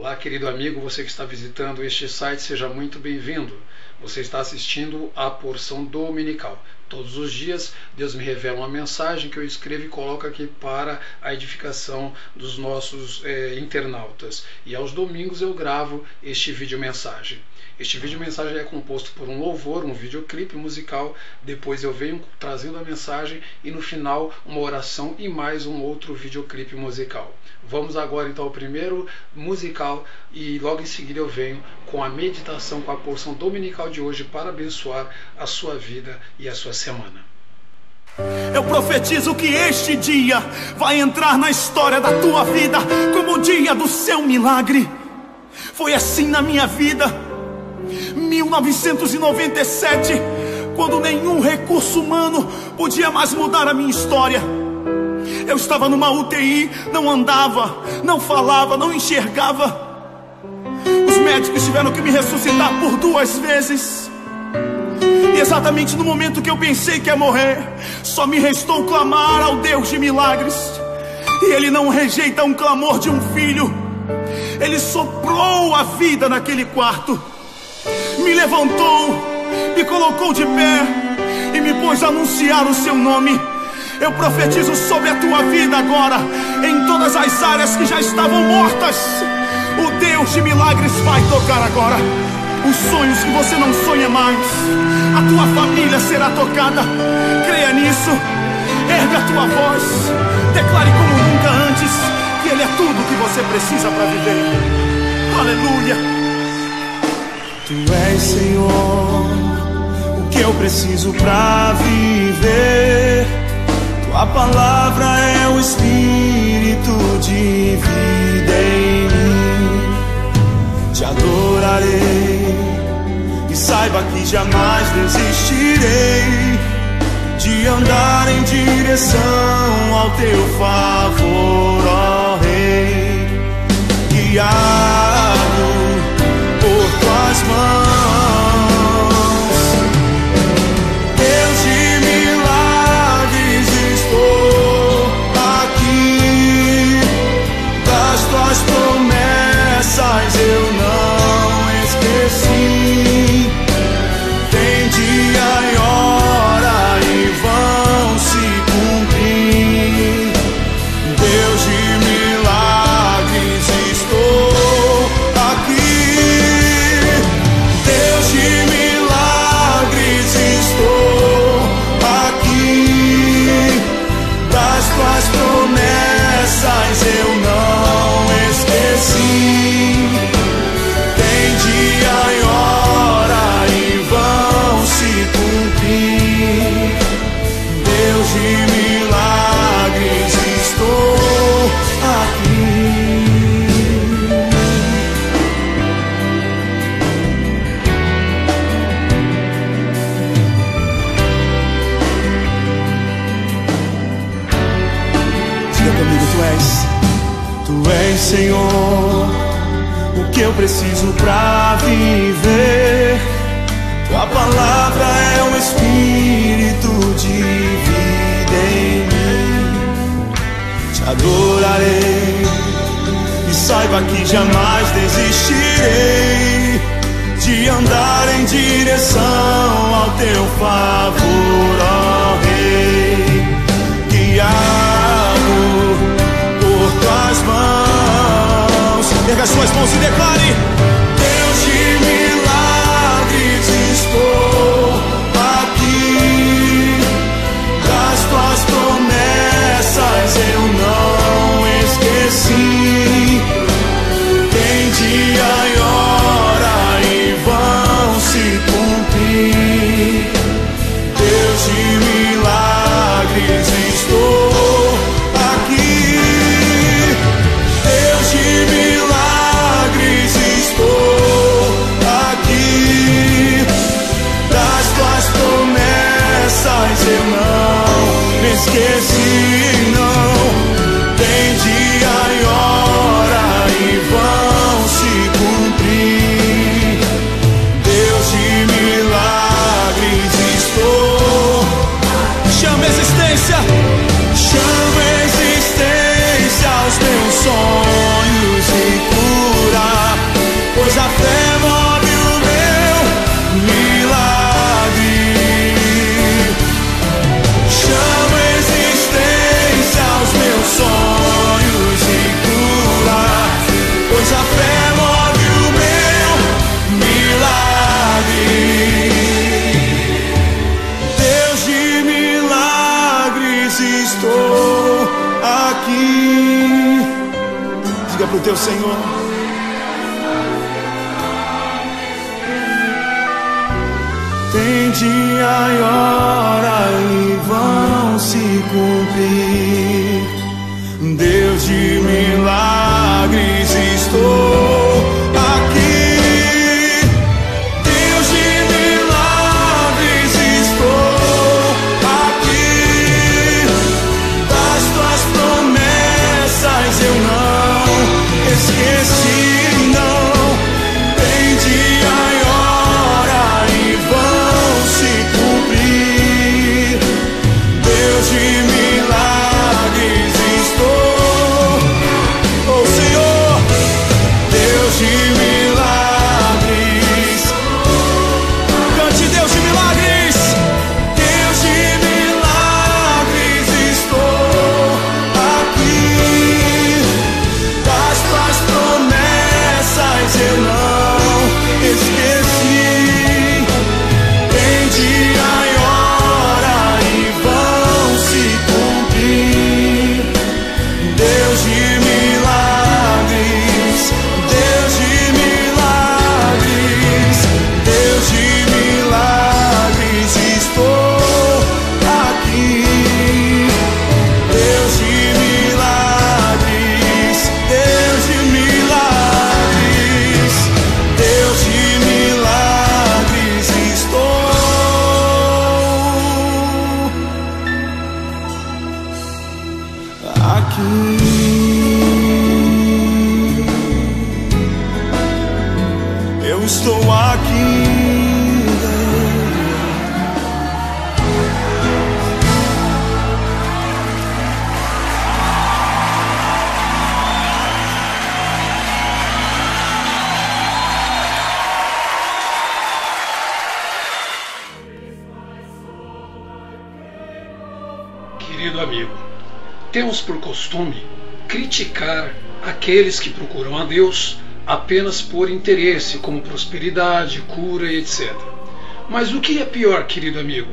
Olá, querido amigo, você que está visitando este site, seja muito bem-vindo. Você está assistindo a porção dominical. Todos os dias, Deus me revela uma mensagem que eu escrevo e coloco aqui para a edificação dos nossos internautas. E aos domingos eu gravo este vídeo-mensagem. Este vídeo-mensagem é composto por um louvor, um videoclipe musical, depois eu venho trazendo a mensagem e no final uma oração e mais um outro videoclipe musical. Vamos agora então ao primeiro musical e logo em seguida eu venho com a meditação, com a porção dominical de hoje para abençoar a sua vida e a sua semana. Eu profetizo que este dia vai entrar na história da tua vida como o dia do seu milagre. Foi assim na minha vida. 1997, quando nenhum recurso humano podia mais mudar a minha história. Eu estava numa UTI, não andava, não falava, não enxergava. Os médicos tiveram que me ressuscitar por 2 vezes. E exatamente no momento que eu pensei que ia morrer, só me restou clamar ao Deus de milagres. E Ele não rejeita um clamor de um filho. Ele soprou a vida naquele quarto, me levantou, me colocou de pé e me pôs a anunciar o seu nome. Eu profetizo sobre a tua vida agora, em todas as áreas que já estavam mortas. O Deus de milagres vai tocar agora. Os sonhos que você não sonha mais, a tua família será tocada. Creia nisso, ergue a tua voz, declare como nunca antes que Ele é tudo que você precisa para viver. Aleluia. Tu és, Senhor, o que eu preciso pra viver. Tua palavra é o Espírito de vida em mim. Te adorarei e saiba que jamais desistirei de andar em direção ao teu favor, ó Rei. Guiado por tuas mãos, Deus de milagres, estou aqui. Das tuas promessas eu não esqueci. Tem dia e hora e vão se cumprir. Deus de milagres, estou aqui. Tuas promessas eu não esqueci. Tem dia e hora e vão se cumprir. Deus de milagres, estou aqui. Tu és, Senhor, o que eu preciso pra viver. Tua palavra é um Espírito de vida em mim. Te adorarei e saiba que jamais desistirei de andar em direção ao teu favor, ó Rei. Guiado por tuas mãos, erga as suas mãos e declare: Deus de milagres, estou aqui. Das tuas promessas eu não esqueci. Tem dia e hora e vão se cumprir. Deus de milagres, estou aqui. Deus de milagres, estou para o teu Senhor. Tem dia e hora e vão se cumprir. Deus de milagres, estou aqui. Deus de milagres, estou aqui. Das tuas promessas eu não esqueci, não. Tem dia e hora e vão se cumprir. Deus de milagres, oh Senhor, Deus de milagres. Cante, Deus de milagres. Deus de milagres, estou aqui. Das tuas promessas eu não esqueci. Tem dia e hora e vão se cumprir. Deus de milagres, Deus de milagres, Deus de milagres, estou aqui. Deus de milagres, Deus de milagres, Deus de milagres, estou aqui. Eu estou aqui. Querido amigo, temos por costume criticar aqueles que procuram a Deus apenas por interesse, como prosperidade, cura e etc. Mas o que é pior, querido amigo?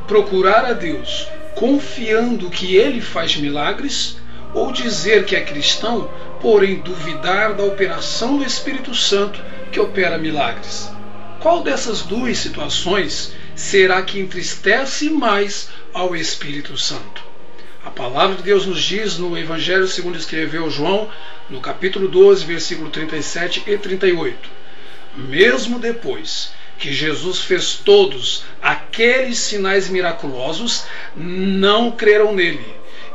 Procurar a Deus confiando que Ele faz milagres, ou dizer que é cristão, porém duvidar da operação do Espírito Santo que opera milagres? Qual dessas duas situações será que entristece mais ao Espírito Santo? A palavra de Deus nos diz no Evangelho segundo escreveu João, no capítulo 12, versículo 37 e 38. Mesmo depois que Jesus fez todos aqueles sinais miraculosos, não creram nele.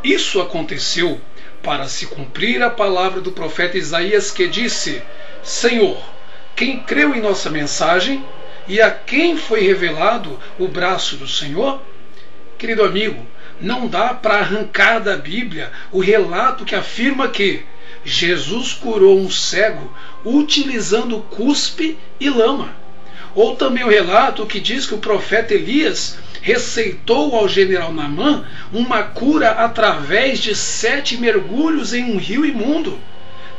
Isso aconteceu para se cumprir a palavra do profeta Isaías, que disse: Senhor, quem creu em nossa mensagem e a quem foi revelado o braço do Senhor? Querido amigo, não dá para arrancar da Bíblia o relato que afirma que Jesus curou um cego utilizando cuspe e lama. Ou também o relato que diz que o profeta Elias receitou ao general Naamã uma cura através de 7 mergulhos em um rio imundo.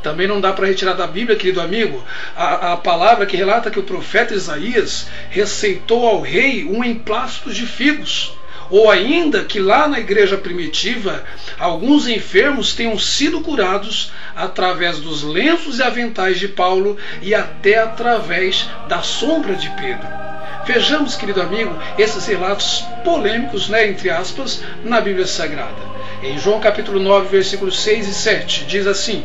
Também não dá para retirar da Bíblia, querido amigo, a palavra que relata que o profeta Isaías receitou ao rei um emplasto de figos. Ou ainda que lá na igreja primitiva, alguns enfermos tenham sido curados através dos lenços e aventais de Paulo e até através da sombra de Pedro. Vejamos, querido amigo, esses relatos polêmicos, entre aspas, na Bíblia Sagrada. Em João capítulo 9, versículos 6 e 7, diz assim: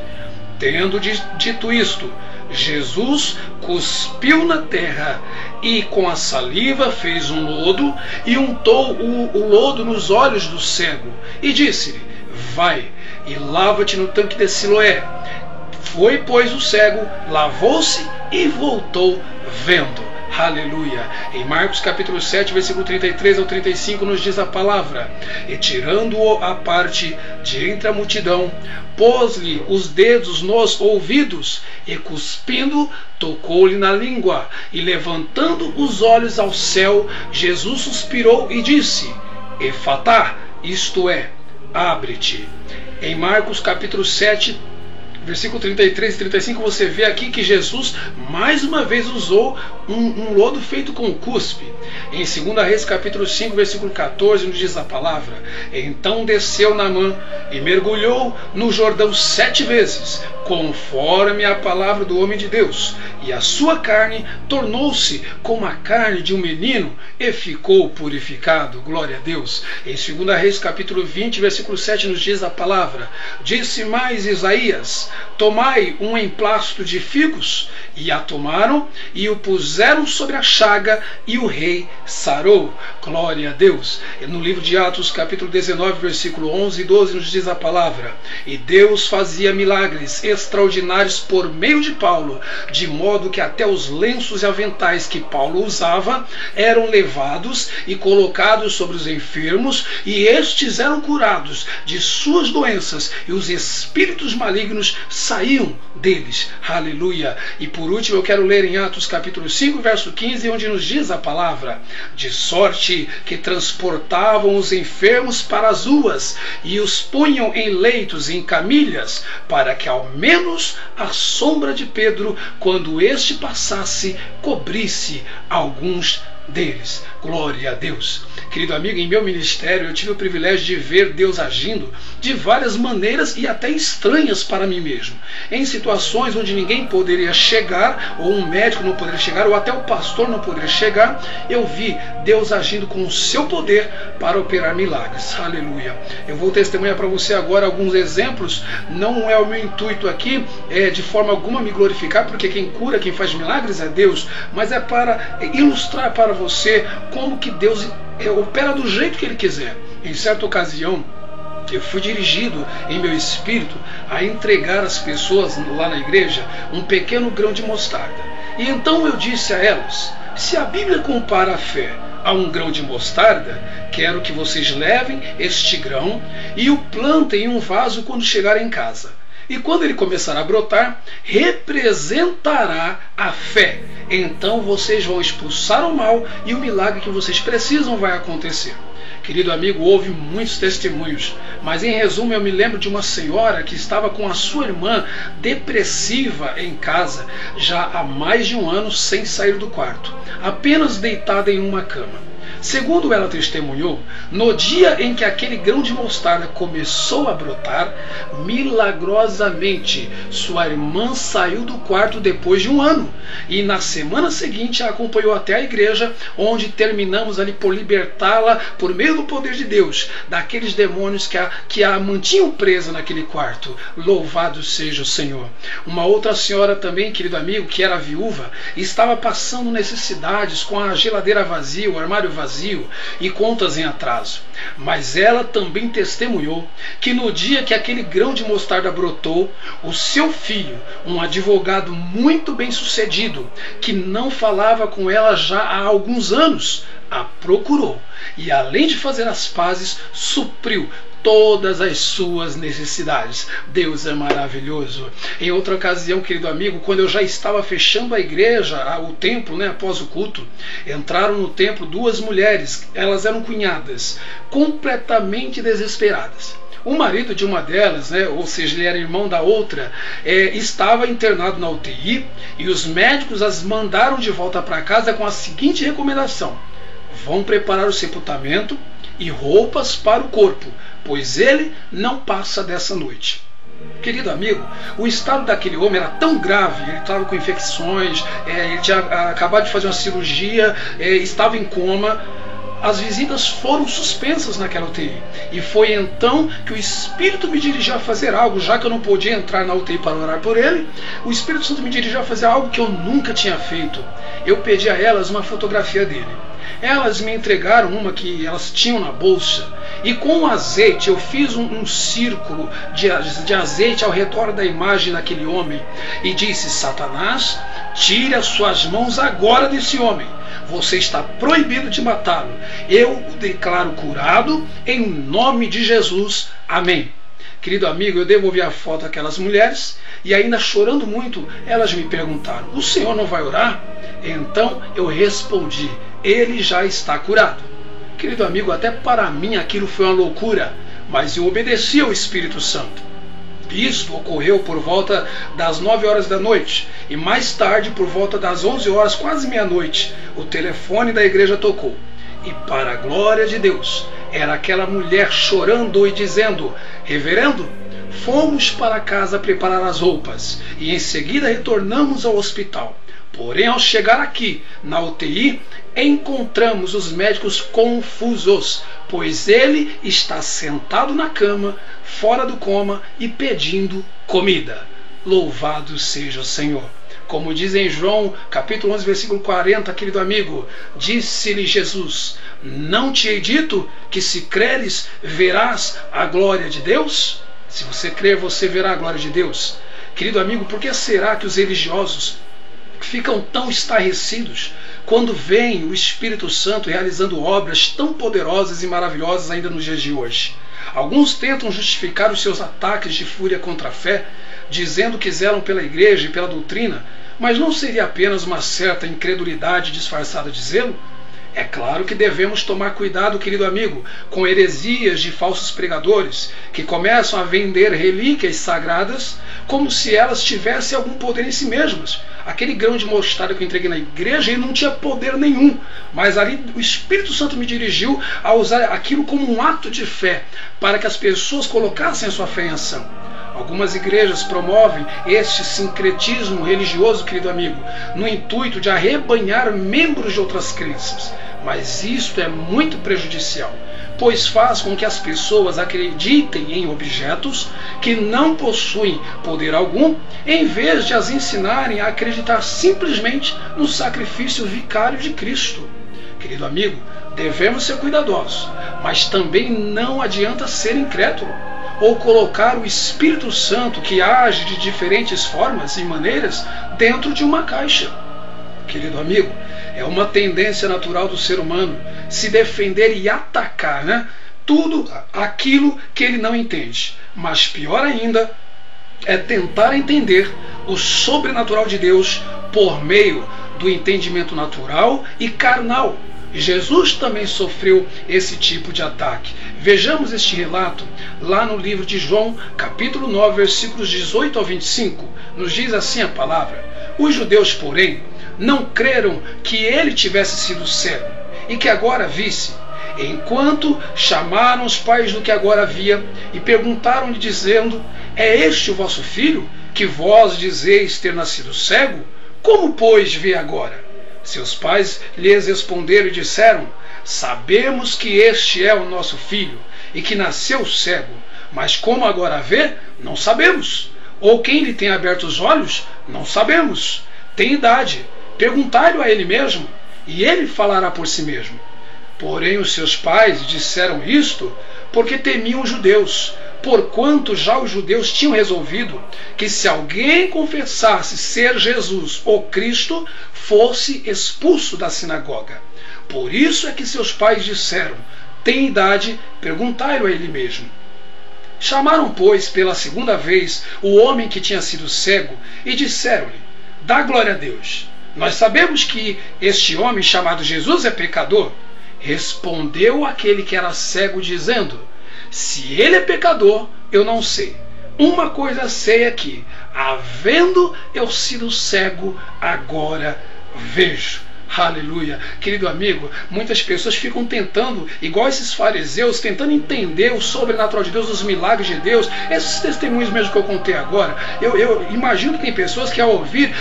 Tendo dito isto, Jesus cuspiu na terra e com a saliva fez um lodo e untou o lodo nos olhos do cego e disse-lhe: Vai e lava-te no tanque de Siloé. Foi, pois, o cego, lavou-se e voltou vendo. Aleluia. Em Marcos capítulo 7, versículo 33 ao 35 nos diz a palavra: E tirando-o à parte de entre a multidão, pôs-lhe os dedos nos ouvidos e cuspindo, tocou-lhe na língua. E levantando os olhos ao céu, Jesus suspirou e disse: Efatá, isto é, abre-te. Em Marcos capítulo 7, versículo 33 e 35, você vê aqui que Jesus mais uma vez usou um lodo feito com cuspe. Em 2 Reis capítulo 5, versículo 14, nos diz a palavra: Então desceu Naamã e mergulhou no Jordão 7 vezes, conforme a palavra do homem de Deus, e a sua carne tornou-se como a carne de um menino e ficou purificado. Glória a Deus. Em 2 Reis capítulo 20, versículo 7 nos diz a palavra: disse mais Isaías: tomai um emplasto de figos. E a tomaram e o puseram sobre a chaga, e o rei sarou. Glória a Deus. E no livro de Atos capítulo 19, versículo 11 e 12 nos diz a palavra: e Deus fazia milagres extraordinários por meio de Paulo, de modo que até os lenços e aventais que Paulo usava eram levados e colocados sobre os enfermos, e estes eram curados de suas doenças, e os espíritos malignos saíam deles. Aleluia. E por último eu quero ler em Atos capítulo 5, verso 15, onde nos diz a palavra: de sorte que transportavam os enfermos para as ruas e os punham em leitos e em camilhas, para que ao menos a sombra de Pedro, quando este passasse, cobrisse alguns deles. Glória a Deus. Querido amigo, em meu ministério eu tive o privilégio de ver Deus agindo de várias maneiras e até estranhas para mim mesmo. Em situações onde ninguém poderia chegar, ou um médico não poderia chegar, ou até o pastor não poderia chegar, eu vi Deus agindo com o seu poder para operar milagres. Aleluia. Eu vou testemunhar para você agora alguns exemplos. Não é o meu intuito aqui de forma alguma me glorificar, porque quem cura, quem faz milagres é Deus, mas é para ilustrar para você como que Deus opera do jeito que Ele quiser. Em certa ocasião, eu fui dirigido em meu espírito a entregar às pessoas lá na igreja um pequeno grão de mostarda. E então eu disse a elas: se a Bíblia compara a fé a um grão de mostarda, quero que vocês levem este grão e o plantem em um vaso quando chegarem em casa. E quando ele começar a brotar, representará a fé. Então vocês vão expulsar o mal e o milagre que vocês precisam vai acontecer. Querido amigo, houve muitos testemunhos, mas em resumo eu me lembro de uma senhora que estava com a sua irmã depressiva em casa, já há mais de um ano sem sair do quarto, apenas deitada em uma cama. Segundo ela testemunhou, no dia em que aquele grão de mostarda começou a brotar, milagrosamente sua irmã saiu do quarto depois de um ano, e na semana seguinte a acompanhou até a igreja, onde terminamos ali por libertá-la por meio do poder de Deus, daqueles demônios que a mantinham presa naquele quarto. Louvado seja o Senhor. Uma outra senhora também, querido amigo, que era viúva, estava passando necessidades com a geladeira vazia, o armário vazio e contas em atraso. Mas ela também testemunhou que no dia que aquele grão de mostarda brotou, o seu filho, um advogado muito bem sucedido, que não falava com ela já há alguns anos, a procurou e, além de fazer as pazes, supriu todas as suas necessidades. Deus é maravilhoso. Em outra ocasião, querido amigo, quando eu já estava fechando a igreja, o templo, após o culto, entraram no templo duas mulheres, elas eram cunhadas, completamente desesperadas. O marido de uma delas, ou seja, ele era irmão da outra, estava internado na UTI, e os médicos as mandaram de volta para casa com a seguinte recomendação: vão preparar o sepultamento e roupas para o corpo, pois ele não passa dessa noite. Querido amigo, o estado daquele homem era tão grave, ele estava com infecções, ele tinha acabado de fazer uma cirurgia, estava em coma. As visitas foram suspensas naquela UTI, e foi então que o Espírito me dirigiu a fazer algo, já que eu não podia entrar na UTI para orar por ele. O Espírito Santo me dirigiu a fazer algo que eu nunca tinha feito. Eu pedi a elas uma fotografia dele. Elas me entregaram uma que elas tinham na bolsa, e com o azeite eu fiz um círculo de azeite ao redor da imagem daquele homem e disse: Satanás, tire as suas mãos agora desse homem. Você está proibido de matá-lo. Eu o declaro curado em nome de Jesus. Amém. Querido amigo, eu devolvi a foto àquelas mulheres e, ainda chorando muito, elas me perguntaram: o senhor não vai orar? Então eu respondi: ele já está curado. Querido amigo, até para mim aquilo foi uma loucura, mas eu obedeci ao Espírito Santo. Isso ocorreu por volta das 9 horas da noite, e mais tarde, por volta das 11 horas, quase meia-noite, o telefone da igreja tocou. E, para a glória de Deus, era aquela mulher chorando e dizendo: reverendo, fomos para casa preparar as roupas e em seguida retornamos ao hospital. Porém, ao chegar aqui, na UTI, encontramos os médicos confusos, pois ele está sentado na cama, fora do coma e pedindo comida. Louvado seja o Senhor. Como diz em João, capítulo 11, versículo 40, querido amigo, disse-lhe Jesus: não te hei dito que se creres, verás a glória de Deus? Se você crer, você verá a glória de Deus. Querido amigo, por que será que os religiosos ficam tão estarrecidos quando veem o Espírito Santo realizando obras tão poderosas e maravilhosas ainda nos dias de hoje? Alguns tentam justificar os seus ataques de fúria contra a fé, dizendo que zelam pela igreja e pela doutrina, mas não seria apenas uma certa incredulidade disfarçada de zelo? É claro que devemos tomar cuidado, querido amigo, com heresias de falsos pregadores que começam a vender relíquias sagradas como se elas tivessem algum poder em si mesmas. Aquele grão de mostarda que eu entreguei na igreja, ele não tinha poder nenhum, mas ali o Espírito Santo me dirigiu a usar aquilo como um ato de fé, para que as pessoas colocassem a sua fé em ação. Algumas igrejas promovem este sincretismo religioso, querido amigo, no intuito de arrebanhar membros de outras crenças. Mas isto é muito prejudicial, pois faz com que as pessoas acreditem em objetos que não possuem poder algum, em vez de as ensinarem a acreditar simplesmente no sacrifício vicário de Cristo. Querido amigo, devemos ser cuidadosos, mas também não adianta ser incrédulo ou colocar o Espírito Santo, que age de diferentes formas e maneiras, dentro de uma caixa. Querido amigo, é uma tendência natural do ser humano se defender e atacar, tudo aquilo que ele não entende. Mas pior ainda é tentar entender o sobrenatural de Deus por meio do entendimento natural e carnal. Jesus também sofreu esse tipo de ataque. Vejamos este relato lá no livro de João, capítulo 9, versículos 18 ao 25. Nos diz assim a palavra: os judeus, porém, não creram que ele tivesse sido cego e que agora visse, enquanto chamaram os pais do que agora via e perguntaram-lhe dizendo: é este o vosso filho, que vós dizeis ter nascido cego? Como, pois, vê agora? Seus pais lhes responderam e disseram: sabemos que este é o nosso filho e que nasceu cego, mas como agora vê, não sabemos. Ou quem lhe tem aberto os olhos, não sabemos. Tem idade, perguntai-lhe a ele mesmo, e ele falará por si mesmo. Porém os seus pais disseram isto porque temiam os judeus, porquanto já os judeus tinham resolvido que se alguém confessasse ser Jesus, o Cristo, fosse expulso da sinagoga. Por isso é que seus pais disseram: tem idade, perguntai-lhe a ele mesmo. Chamaram, pois, pela segunda vez o homem que tinha sido cego e disseram-lhe: dá glória a Deus. Nós sabemos que este homem chamado Jesus é pecador. Respondeu aquele que era cego, dizendo: se ele é pecador, eu não sei. Uma coisa sei é que, havendo eu sido cego, agora vejo. Aleluia. Querido amigo, muitas pessoas ficam tentando, igual esses fariseus, tentando entender o sobrenatural de Deus, os milagres de Deus. Esses testemunhos mesmo que eu contei agora, eu imagino que tem pessoas que ao ouvir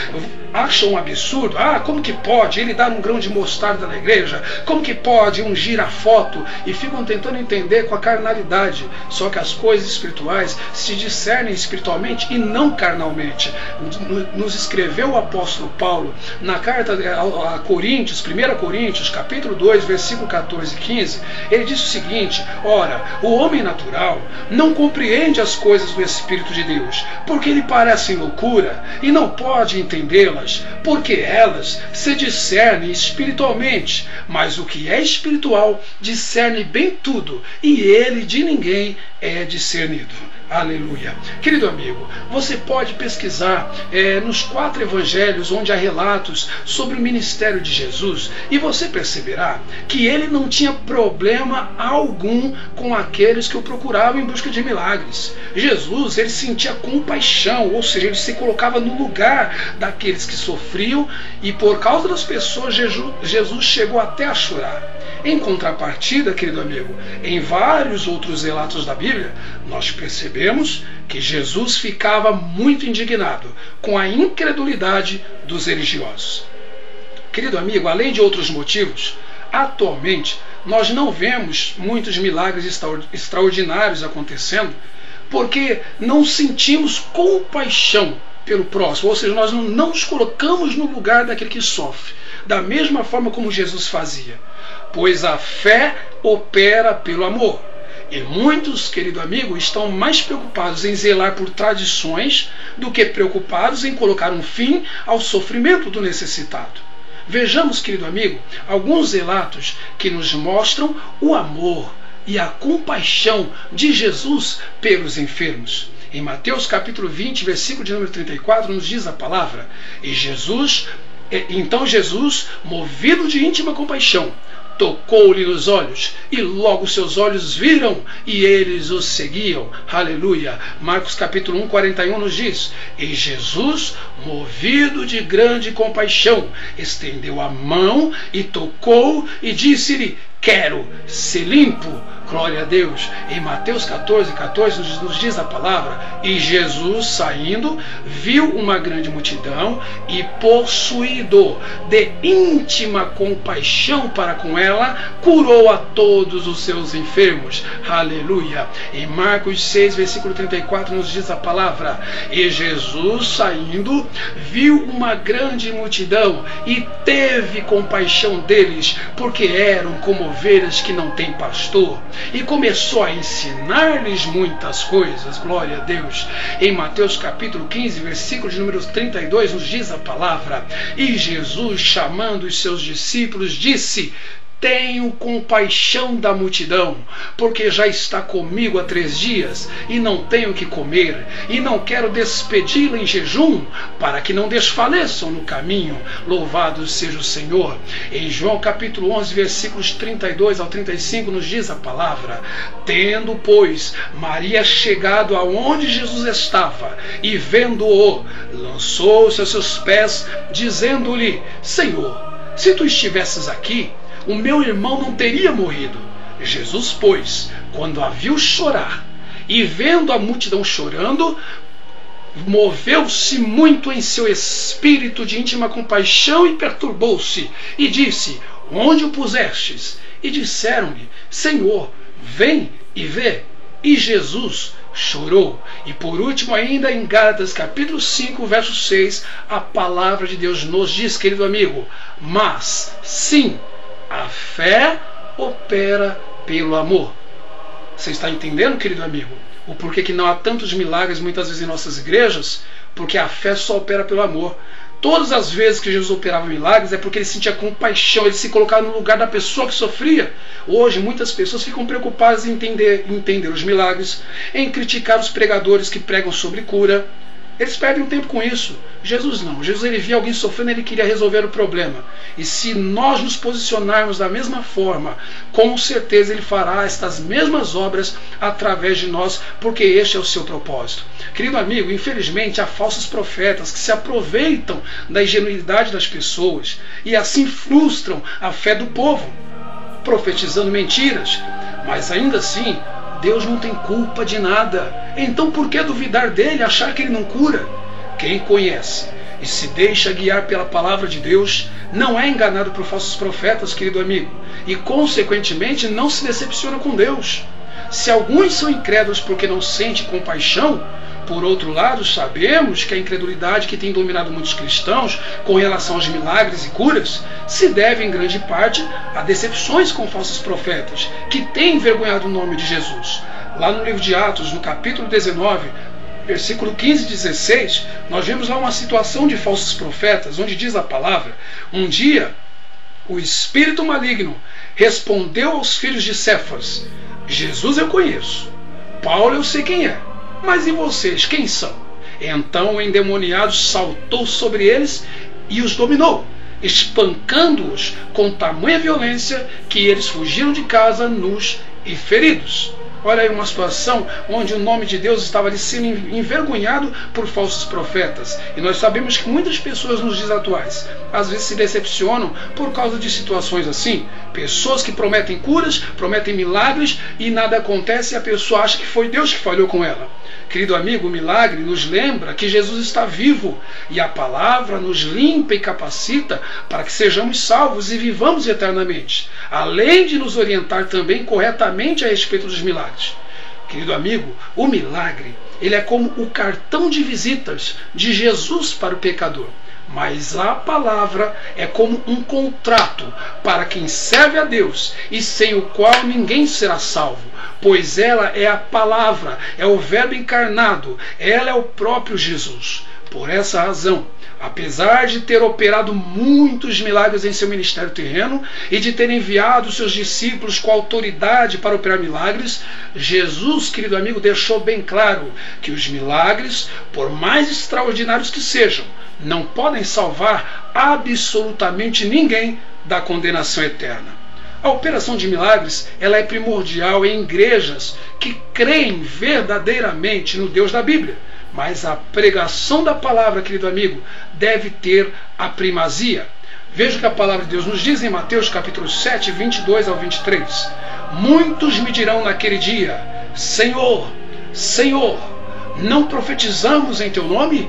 acham um absurdo. Como que pode ele dar um grão de mostarda na igreja? Como que pode ungir a foto? E ficam tentando entender com a carnalidade. Só que as coisas espirituais se discernem espiritualmente e não carnalmente. Nos escreveu o apóstolo Paulo na carta a Coríntios, 1 Coríntios, capítulo 2, versículo 14 e 15, ele diz o seguinte: ora, o homem natural não compreende as coisas do Espírito de Deus, porque lhe parecem loucura, e não pode entendê-las, porque elas se discernem espiritualmente, mas o que é espiritual discerne bem tudo, e ele de ninguém é discernido. Aleluia. Querido amigo, você pode pesquisar nos 4 evangelhos onde há relatos sobre o ministério de Jesus, e você perceberá que ele não tinha problema algum com aqueles que o procuravam em busca de milagres. Jesus, ele sentia compaixão, ou seja, ele se colocava no lugar daqueles que sofriam, e por causa das pessoas, Jesus chegou até a chorar. Em contrapartida, querido amigo, em vários outros relatos da Bíblia, nós percebemos percebemos que Jesus ficava muito indignado com a incredulidade dos religiosos. Querido amigo, além de outros motivos, atualmente nós não vemos muitos milagres extraordinários acontecendo porque não sentimos compaixão pelo próximo, ou seja, nós não nos colocamos no lugar daquele que sofre, da mesma forma como Jesus fazia, pois a fé opera pelo amor. E muitos, querido amigo, estão mais preocupados em zelar por tradições do que preocupados em colocar um fim ao sofrimento do necessitado. Vejamos, querido amigo, alguns relatos que nos mostram o amor e a compaixão de Jesus pelos enfermos. Em Mateus capítulo 20, versículo de número 34, nos diz a palavra: Então Jesus, movido de íntima compaixão, tocou-lhe nos olhos, e logo seus olhos viram, e eles o seguiam. Aleluia. Marcos capítulo 1, 41 nos diz: E Jesus, movido de grande compaixão, estendeu a mão e tocou, e disse-lhe: Quero ser limpo. Glória a Deus. Em Mateus 14, 14 nos diz a palavra: E Jesus, saindo, viu uma grande multidão e, possuído de íntima compaixão para com ela, curou a todos os seus enfermos. Aleluia. Em Marcos 6, versículo 34 nos diz a palavra: E Jesus, saindo, viu uma grande multidão e teve compaixão deles, porque eram como ovelhas que não têm pastor. E começou a ensinar-lhes muitas coisas. Glória a Deus. Em Mateus capítulo 15, versículo de número 32, nos diz a palavra: E Jesus, chamando os seus discípulos, disse: Tenho compaixão da multidão, porque já está comigo há 3 dias, e não tenho que comer, e não quero despedi-la em jejum, para que não desfaleçam no caminho. Louvado seja o Senhor. Em João capítulo 11, versículos 32 ao 35, nos diz a palavra: Tendo, pois, Maria chegado aonde Jesus estava, e vendo-o, lançou-se aos seus pés, dizendo-lhe: Senhor, se tu estivesses aqui, o meu irmão não teria morrido. Jesus, pois, quando a viu chorar, e vendo a multidão chorando, moveu-se muito em seu espírito de íntima compaixão e perturbou-se, e disse: Onde o pusestes? E disseram-lhe: Senhor, vem e vê. E Jesus chorou. E por último ainda, em Gálatas capítulo 5, verso 6, a palavra de Deus nos diz, querido amigo: Mas, sim, a fé opera pelo amor. Você está entendendo, querido amigo, o porquê que não há tantos milagres muitas vezes em nossas igrejas? Porque a fé só opera pelo amor. Todas as vezes que Jesus operava milagres é porque ele sentia compaixão, ele se colocava no lugar da pessoa que sofria. Hoje muitas pessoas ficam preocupadas em entender os milagres, em criticar os pregadores que pregam sobre cura. Eles perdem tempo com isso. Jesus não. Jesus, ele via alguém sofrendo, ele queria resolver o problema. E se nós nos posicionarmos da mesma forma, com certeza ele fará estas mesmas obras através de nós, porque este é o seu propósito. Querido amigo, infelizmente há falsos profetas que se aproveitam da ingenuidade das pessoas e assim frustram a fé do povo, profetizando mentiras. Mas ainda assim, Deus não tem culpa de nada. Então por que duvidar dele, achar que ele não cura? Quem conhece e se deixa guiar pela palavra de Deus não é enganado por falsos profetas, querido amigo, e consequentemente não se decepciona com Deus. Se alguns são incrédulos porque não sentem compaixão, por outro lado, sabemos que a incredulidade que tem dominado muitos cristãos com relação aos milagres e curas se deve em grande parte a decepções com falsos profetas que têm envergonhado o nome de Jesus. Lá no livro de Atos, no capítulo 19, versículo 15 e 16, nós vemos lá uma situação de falsos profetas, onde diz a palavra: Um dia, o espírito maligno respondeu aos filhos de Cefas: Jesus eu conheço, Paulo eu sei quem é, mas e vocês, quem são? Então o endemoniado saltou sobre eles e os dominou, espancando-os com tamanha violência que eles fugiram de casa nus e feridos. Olha aí uma situação onde o nome de Deus estava ali sendo envergonhado por falsos profetas. E nós sabemos que muitas pessoas nos dias atuais às vezes se decepcionam por causa de situações assim. Pessoas que prometem curas, prometem milagres e nada acontece e a pessoa acha que foi Deus que falhou com ela. Querido amigo, o milagre nos lembra que Jesus está vivo e a palavra nos limpa e capacita para que sejamos salvos e vivamos eternamente, além de nos orientar também corretamente a respeito dos milagres. Querido amigo, o milagre, ele é como o cartão de visitas de Jesus para o pecador. Mas a palavra é como um contrato para quem serve a Deus e sem o qual ninguém será salvo, pois ela é a palavra, é o verbo encarnado, ela é o próprio Jesus. Por essa razão, apesar de ter operado muitos milagres em seu ministério terreno e de ter enviado seus discípulos com autoridade para operar milagres, Jesus, querido amigo, deixou bem claro que os milagres, por mais extraordinários que sejam, não podem salvar absolutamente ninguém da condenação eterna. A operação de milagres, ela é primordial em igrejas que creem verdadeiramente no Deus da Bíblia. Mas a pregação da palavra, querido amigo, deve ter a primazia. Veja o que a palavra de Deus nos diz em Mateus capítulo 7, 22 ao 23. Muitos me dirão naquele dia: Senhor, Senhor, não profetizamos em teu nome?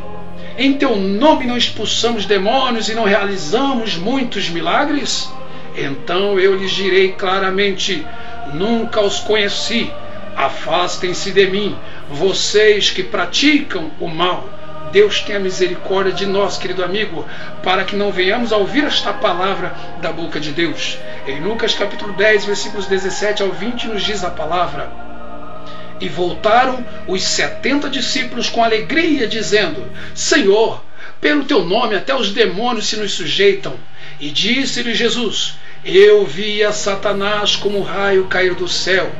Em teu nome não expulsamos demônios e não realizamos muitos milagres? Então eu lhes direi claramente: nunca os conheci. Afastem-se de mim, vocês que praticam o mal. Deus tenha misericórdia de nós, querido amigo, para que não venhamos a ouvir esta palavra da boca de Deus. Em Lucas capítulo 10, versículos 17 ao 20, nos diz a palavra: E voltaram os 70 discípulos com alegria, dizendo: Senhor, pelo teu nome até os demônios se nos sujeitam. E disse-lhe Jesus: Eu vi a Satanás como um raio cair do céu.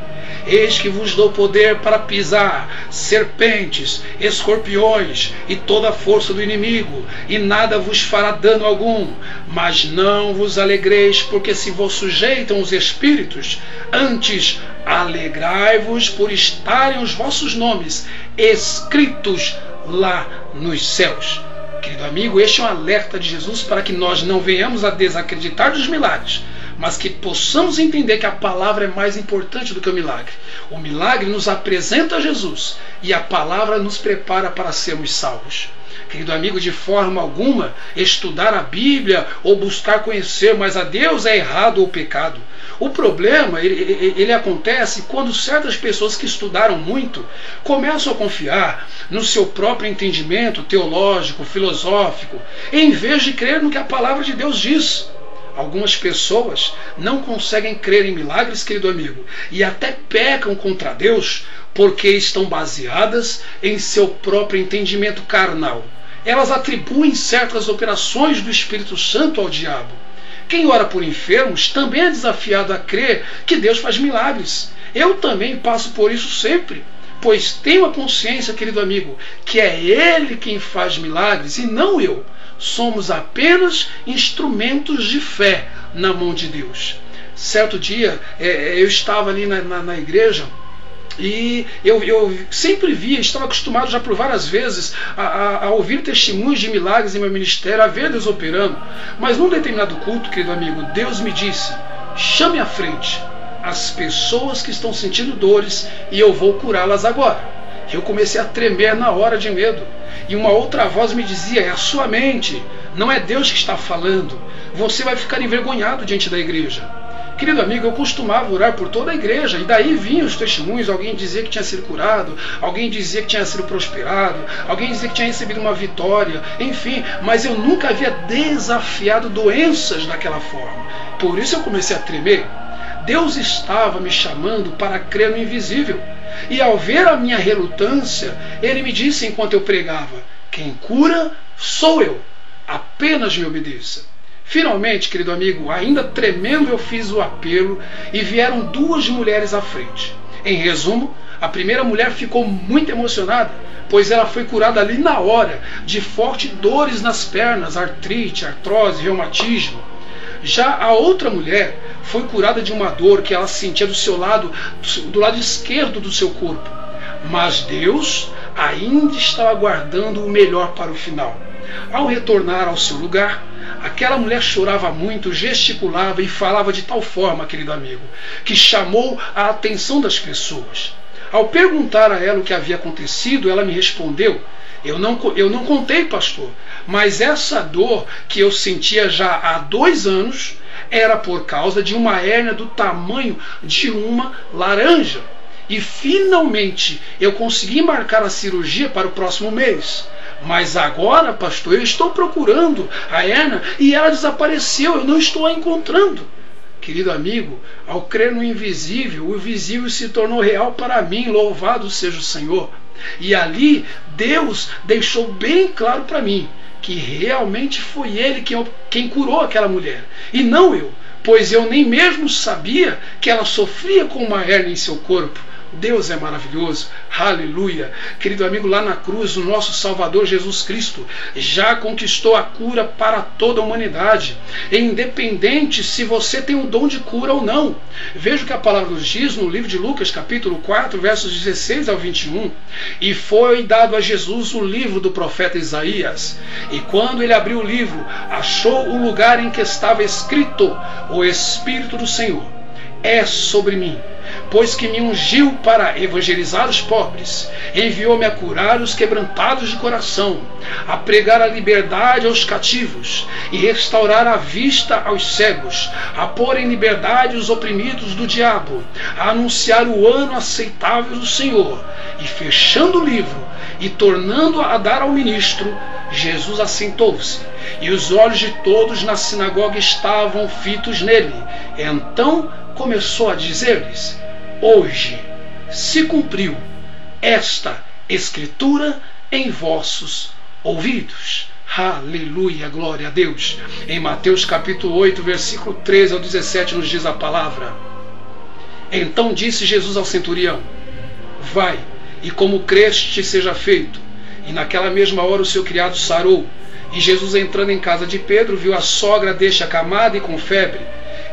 Eis que vos dou poder para pisar serpentes, escorpiões e toda a força do inimigo, e nada vos fará dano algum. Mas não vos alegreis porque se vos sujeitam os espíritos, antes alegrai-vos por estarem os vossos nomes escritos lá nos céus. Querido amigo, este é um alerta de Jesus para que nós não venhamos a desacreditar dos milagres, mas que possamos entender que a palavra é mais importante do que o milagre. O milagre nos apresenta Jesus e a palavra nos prepara para sermos salvos. Querido amigo, de forma alguma estudar a Bíblia ou buscar conhecer mais a Deus é errado ou pecado. O problema ele acontece quando certas pessoas que estudaram muito começam a confiar no seu próprio entendimento teológico, filosófico, em vez de crer no que a palavra de Deus diz. Algumas pessoas não conseguem crer em milagres, querido amigo, e até pecam contra Deus porque estão baseadas em seu próprio entendimento carnal. Elas atribuem certas operações do Espírito Santo ao diabo. Quem ora por enfermos também é desafiado a crer que Deus faz milagres. Eu também passo por isso sempre, pois tenho a consciência, querido amigo, que é Ele quem faz milagres e não eu. Somos apenas instrumentos de fé na mão de Deus. Certo dia, eu estava ali na igreja e eu sempre via, estava acostumado já por várias vezes a ouvir testemunhos de milagres em meu ministério, a ver Deus operando. Mas num determinado culto, querido amigo, Deus me disse: chame à frente as pessoas que estão sentindo dores e eu vou curá-las agora. Eu comecei a tremer na hora de medo. E uma outra voz me dizia: é a sua mente, não é Deus que está falando. Você vai ficar envergonhado diante da igreja. Querido amigo, eu costumava orar por toda a igreja, e daí vinham os testemunhos. Alguém dizia que tinha sido curado, alguém dizia que tinha sido prosperado, alguém dizia que tinha recebido uma vitória, enfim, mas eu nunca havia desafiado doenças daquela forma. Por isso eu comecei a tremer. Deus estava me chamando para crer no invisível. E ao ver a minha relutância, Ele me disse enquanto eu pregava: quem cura sou eu, apenas me obedeça. Finalmente, querido amigo, ainda tremendo, eu fiz o apelo e vieram duas mulheres à frente. Em resumo, a primeira mulher ficou muito emocionada, pois ela foi curada ali na hora de fortes dores nas pernas, artrite, artrose, reumatismo. Já a outra mulher foi curada de uma dor que ela sentia do lado esquerdo do seu corpo. Mas Deus ainda estava guardando o melhor para o final. Ao retornar ao seu lugar, aquela mulher chorava muito, gesticulava e falava de tal forma, querido amigo, que chamou a atenção das pessoas. Ao perguntar a ela o que havia acontecido, ela me respondeu: eu não contei, pastor, mas essa dor que eu sentia já há 2 anos era por causa de uma hérnia do tamanho de uma laranja. E finalmente eu consegui marcar a cirurgia para o próximo mês. Mas agora, pastor, eu estou procurando a hérnia e ela desapareceu, eu não estou a encontrando. Querido amigo, ao crer no invisível, o visível se tornou real para mim, louvado seja o Senhor. E ali Deus deixou bem claro para mim que realmente foi Ele quem curou aquela mulher, e não eu, pois eu nem mesmo sabia que ela sofria com uma hérnia em seu corpo. Deus é maravilhoso, aleluia. Querido amigo, lá na cruz o nosso Salvador Jesus Cristo já conquistou a cura para toda a humanidade, independente se você tem um dom de cura ou não. Veja o que a palavra nos diz no livro de Lucas capítulo 4, versos 16 ao 21. E foi dado a Jesus o livro do profeta Isaías, e quando ele abriu o livro, achou o lugar em que estava escrito: o Espírito do Senhor é sobre mim, pois que me ungiu para evangelizar os pobres, enviou-me a curar os quebrantados de coração, a pregar a liberdade aos cativos e restaurar a vista aos cegos, a pôr em liberdade os oprimidos do diabo, a anunciar o ano aceitável do Senhor. E fechando o livro e tornando a dar ao ministro, Jesus assentou-se, e os olhos de todos na sinagoga estavam fitos nele. Então começou a dizer-lhes: hoje se cumpriu esta escritura em vossos ouvidos. Aleluia, glória a Deus. Em Mateus capítulo 8, versículo 13 ao 17 nos diz a palavra: então disse Jesus ao centurião: vai, e como creste seja feito. E naquela mesma hora o seu criado sarou. E Jesus, entrando em casa de Pedro, viu a sogra deste acamada e com febre,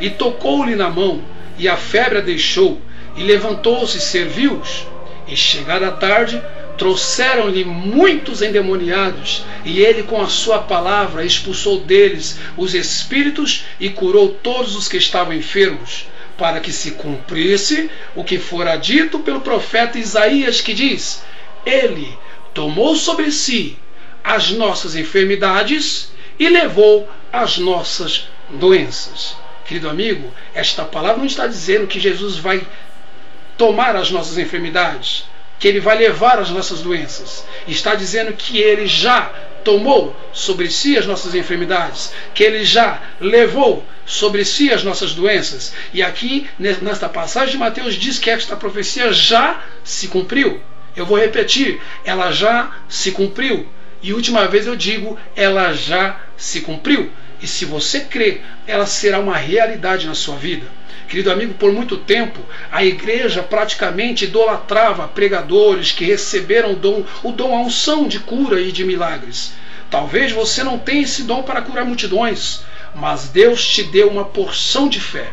e tocou-lhe na mão, e a febre a deixou, e levantou-se e serviu-os. E chegada a tarde, trouxeram-lhe muitos endemoniados, e ele com a sua palavra expulsou deles os espíritos e curou todos os que estavam enfermos, para que se cumprisse o que fora dito pelo profeta Isaías, que diz: ele tomou sobre si as nossas enfermidades e levou as nossas doenças. Querido amigo, esta palavra não está dizendo que Jesus vai tomar as nossas enfermidades, que ele vai levar as nossas doenças. Está dizendo que ele já tomou sobre si as nossas enfermidades, que ele já levou sobre si as nossas doenças. E aqui, nesta passagem de Mateus, diz que esta profecia já se cumpriu. Eu vou repetir: ela já se cumpriu. E última vez eu digo: ela já se cumpriu. E se você crê, ela será uma realidade na sua vida. Querido amigo, por muito tempo a igreja praticamente idolatrava pregadores que receberam o dom, a unção de cura e de milagres. Talvez você não tenha esse dom para curar multidões, mas Deus te deu uma porção de fé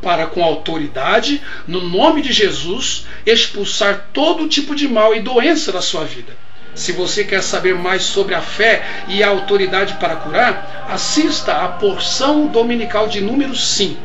para, com autoridade, no nome de Jesus, expulsar todo tipo de mal e doença da sua vida. Se você quer saber mais sobre a fé e a autoridade para curar, assista à porção dominical de número 5.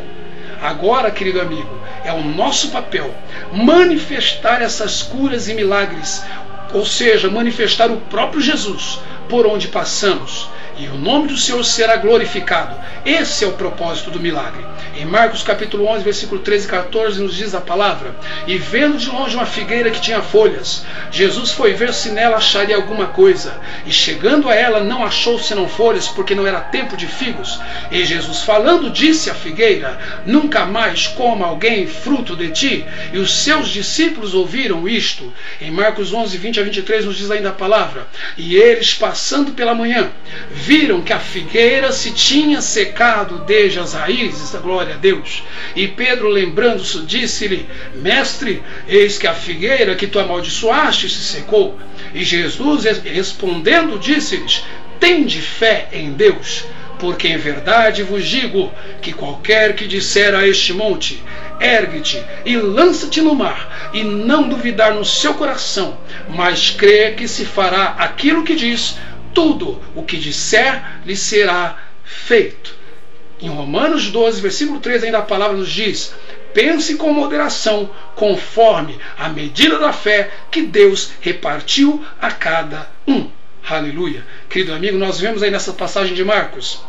Agora, querido amigo, é o nosso papel manifestar essas curas e milagres, ou seja, manifestar o próprio Jesus por onde passamos, e o nome do Senhor será glorificado. Esse é o propósito do milagre. Em Marcos capítulo 11, versículo 13 e 14 nos diz a palavra: e vendo de longe uma figueira que tinha folhas, Jesus foi ver se nela acharia alguma coisa, e chegando a ela não achou senão folhas, porque não era tempo de figos. E Jesus falando disse à figueira: nunca mais coma alguém fruto de ti. E os seus discípulos ouviram isto. Em Marcos 11, 20 a 23 nos diz ainda a palavra: e eles, passando pela manhã, viram que a figueira se tinha secado desde as raízes. Glória a Deus. E Pedro, lembrando-se, disse-lhe: mestre, eis que a figueira que tu amaldiçoaste se secou. E Jesus respondendo disse-lhes: tende fé em Deus, porque em verdade vos digo que qualquer que disser a este monte: ergue-te e lança-te no mar, e não duvidar no seu coração, mas crer que se fará aquilo que diz, tudo o que disser lhe será feito. Em Romanos 12, versículo 3, ainda a palavra nos diz: pense com moderação, conforme a medida da fé que Deus repartiu a cada um. Aleluia. Querido amigo, nós vemos aí nessa passagem de Marcos,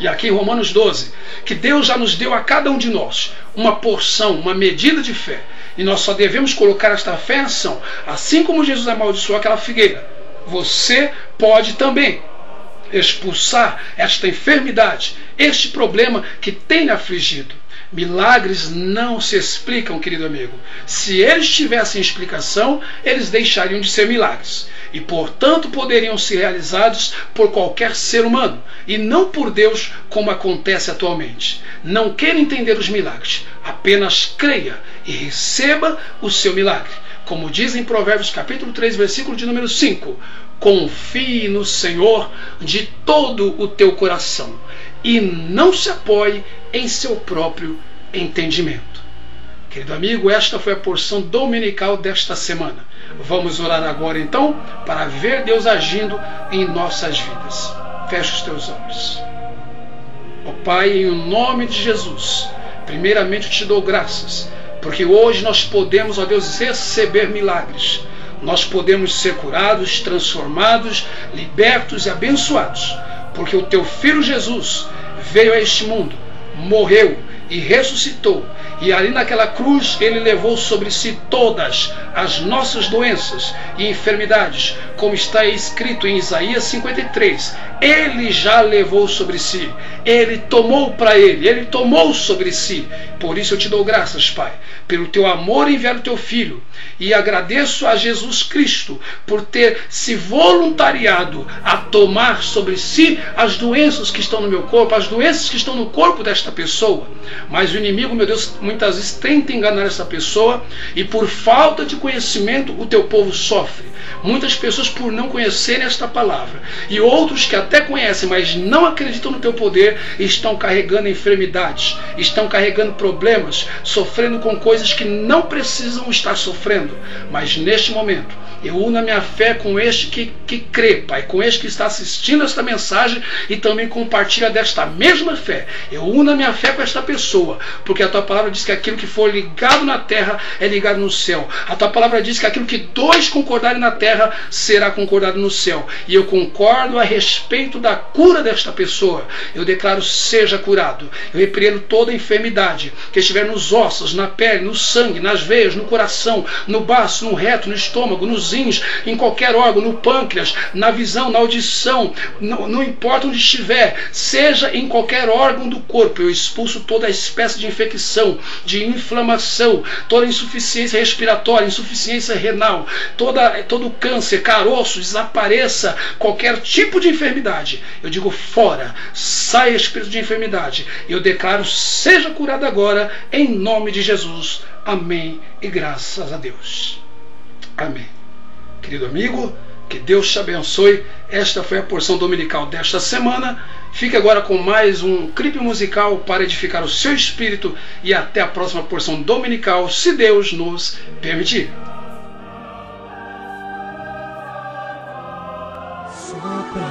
e aqui em Romanos 12, que Deus já nos deu a cada um de nós uma porção, uma medida de fé. E nós só devemos colocar esta fé em ação. Assim como Jesus amaldiçoou aquela figueira, você pode também expulsar esta enfermidade, este problema que tem lhe afligido. Milagres não se explicam, querido amigo. Se eles tivessem explicação, eles deixariam de ser milagres. E, portanto, poderiam ser realizados por qualquer ser humano, e não por Deus, como acontece atualmente. Não queira entender os milagres, apenas creia e receba o seu milagre. Como diz em Provérbios capítulo 3, versículo de número 5, confie no Senhor de todo o teu coração e não se apoie em seu próprio entendimento. Querido amigo, esta foi a porção dominical desta semana. Vamos orar agora então para ver Deus agindo em nossas vidas. Feche os teus olhos. Ó Pai, em nome de Jesus, primeiramente eu te dou graças, porque hoje nós podemos, ó Deus, receber milagres. Nós podemos ser curados, transformados, libertos e abençoados, porque o teu Filho Jesus veio a este mundo, morreu e ressuscitou, e ali naquela cruz ele levou sobre si todas as nossas doenças e enfermidades, como está escrito em Isaías 53. Ele já levou sobre si, ele tomou para ele tomou sobre si. Por isso eu te dou graças, Pai, pelo teu amor enviar o teu Filho, e agradeço a Jesus Cristo por ter se voluntariado a tomar sobre si as doenças que estão no meu corpo, as doenças que estão no corpo desta pessoa. Mas o inimigo, meu Deus, muitas vezes tenta enganar essa pessoa, e por falta de conhecimento o teu povo sofre. Muitas pessoas por não conhecerem esta palavra, e outros que até conhecem, mas não acreditam no teu poder, estão carregando enfermidades, estão carregando problemas, sofrendo com coisas que não precisam estar sofrendo. Mas neste momento eu uno a minha fé com este que crê, Pai, com este que está assistindo esta mensagem e também compartilha desta mesma fé. Eu uno a minha fé com esta pessoa, porque a tua palavra diz que aquilo que for ligado na terra é ligado no céu. A tua palavra diz que aquilo que dois concordarem na terra será concordado no céu. E eu concordo a respeito da cura desta pessoa. Eu declaro: seja curado. Eu repreendo toda enfermidade que estiver nos ossos, na pele, no sangue, nas veias, no coração, no baço, no reto, no estômago, nos rins, em qualquer órgão, no pâncreas, na visão, na audição, não importa onde estiver, seja em qualquer órgão do corpo, eu expulso toda espécie de infecção, de inflamação, toda insuficiência respiratória, insuficiência renal, todo câncer, caroço, desapareça qualquer tipo de enfermidade. Eu digo: fora, sai espírito de enfermidade. Eu declaro: seja curado agora, em nome de Jesus. Amém e graças a Deus. Amém. Querido amigo, que Deus te abençoe. Esta foi a porção dominical desta semana. Fique agora com mais um clipe musical para edificar o seu espírito, e até a próxima porção dominical, se Deus nos permitir. Sopra,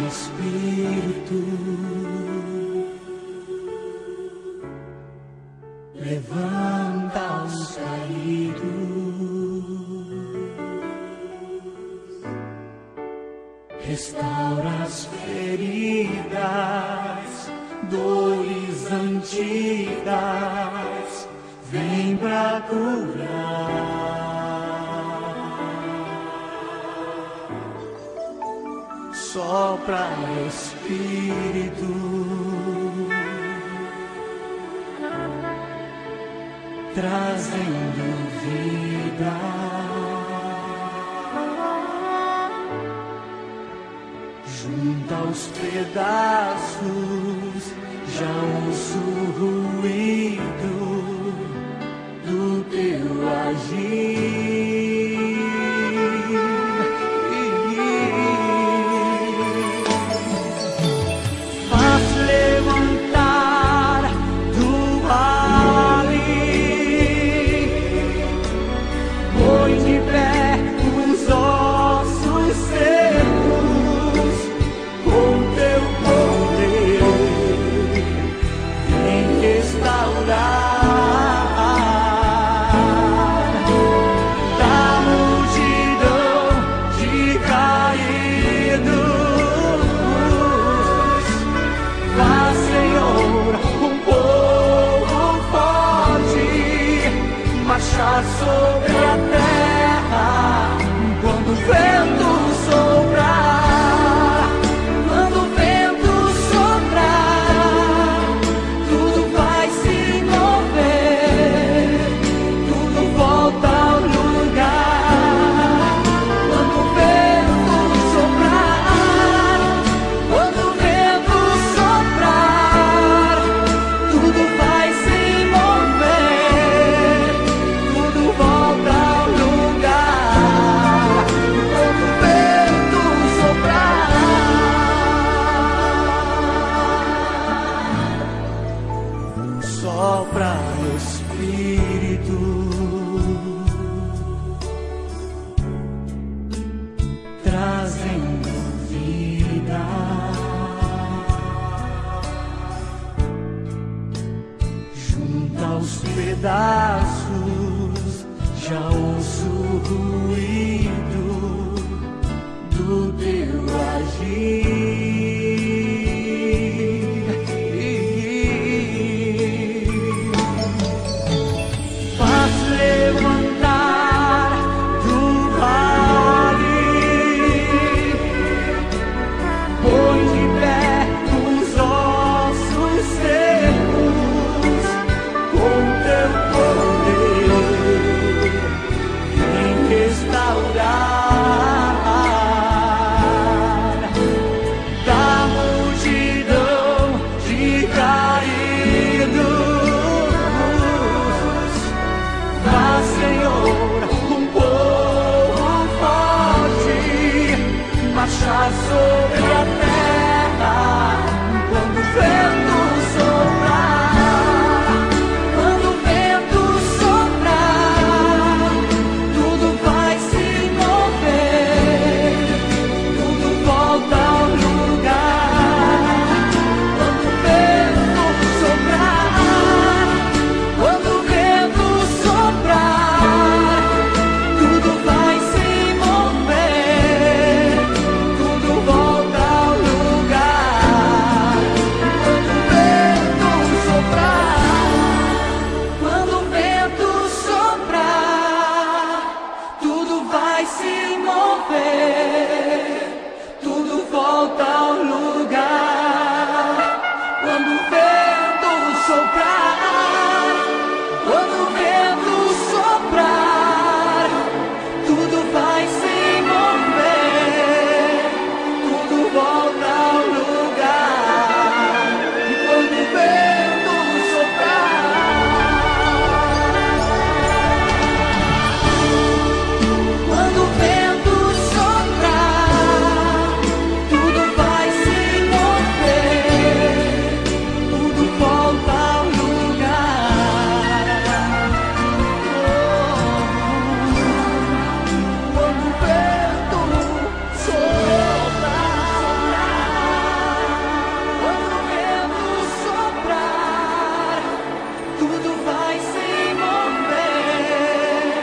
Espírito, levanta os caídos, restaura as feridas, dores antigas, vem pra curar. Sopra, Espírito, trazendo vida. Junta os pedaços, já ouço o ruído do teu agir. Faz levantar do vale, põe de pé os ossos secos, com teu poder vem restaurar. pedaços, já ouço o ruído do teu agir. Faz levantar do vale, põe de pé os ossos secos com teu poder, vem restaurar da multidão de caídos. Faz, Senhor, um povo forte marchar sobre a terra quando o vento soprar. Quando o vento soprar, tudo vai se mover, tudo volta ao lugar. Quando o vento soprar, quando o vento soprar, tudo vai se mover, tudo volta ao lugar. Quando o vento soprar, quando o vento soprar, tudo vai se mover, tudo volta ao lugar. Quando o vento soprar, quando o vento soprar, tudo vai se mover, tudo volta ao lugar. E quando o vento soprar, quando o vento soprar, tudo vai se mover, tudo volta ao lugar. Quando o vento soprar, quando o vento soprar, tudo vai se mover,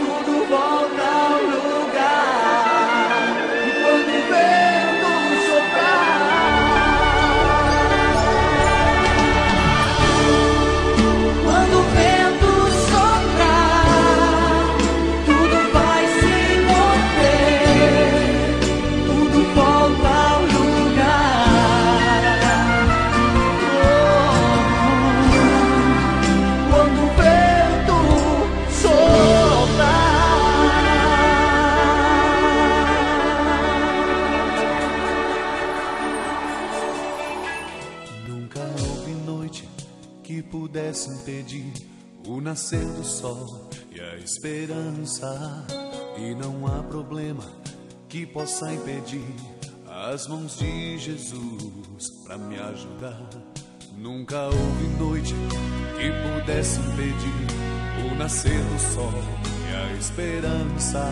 tudo volta ao lugar. E quando o vento soprar, quando o vento soprar, tudo vai se mover, tudo volta ao lugar. Quando o vento soprar. Nunca houve noite que pudesse impedir o nascer do sol e a esperança. E não há problema que possa impedir as mãos de Jesus pra me ajudar. Nunca houve noite que pudesse impedir o nascer do sol e a esperança.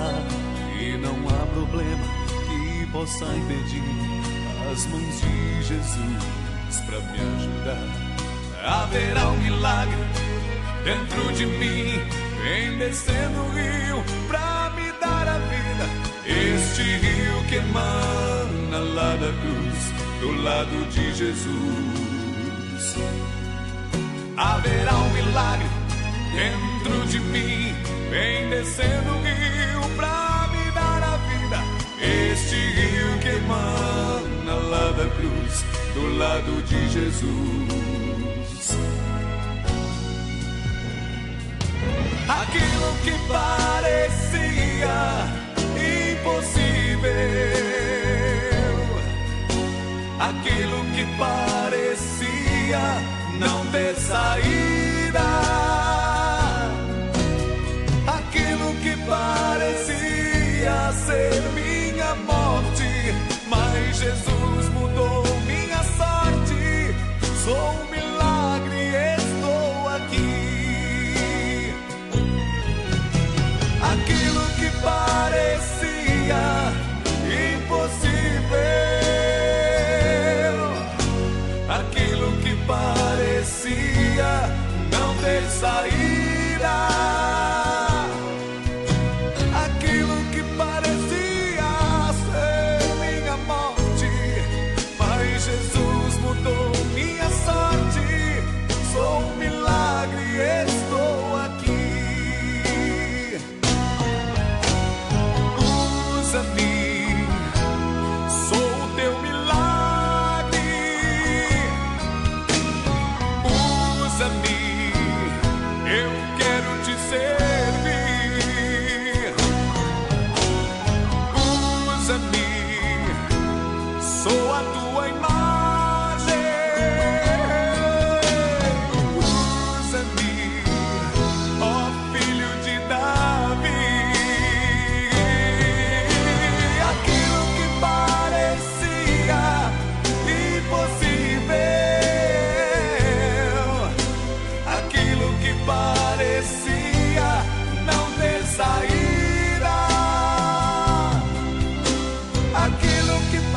E não há problema que possa impedir as mãos de Jesus pra me ajudar. Haverá um milagre dentro de mim, vem descendo o rio pra me dar a vida. Este rio que emana lá da cruz, do lado de Jesus. Haverá um milagre dentro de mim, vem descendo o rio pra me dar a vida. Este rio que emana lá da cruz, do lado de Jesus. Aquilo que parecia impossível, aquilo que parecia não ter saída, aquilo que parecia ser minha morte, mas Jesus mudou minha sorte. Sou um milagre, estou aqui. Aquilo que parecia impossível, aquilo que parecia não ter saída,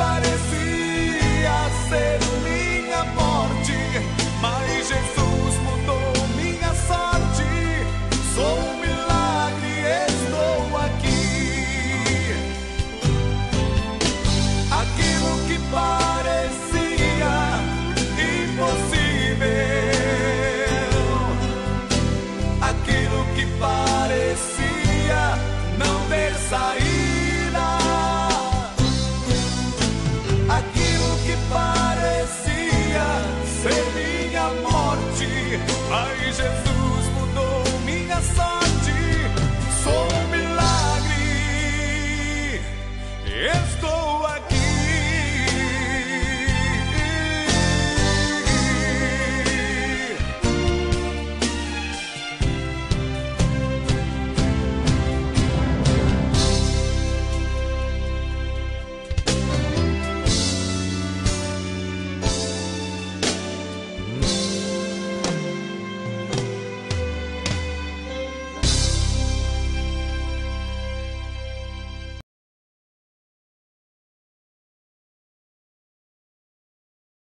Everybody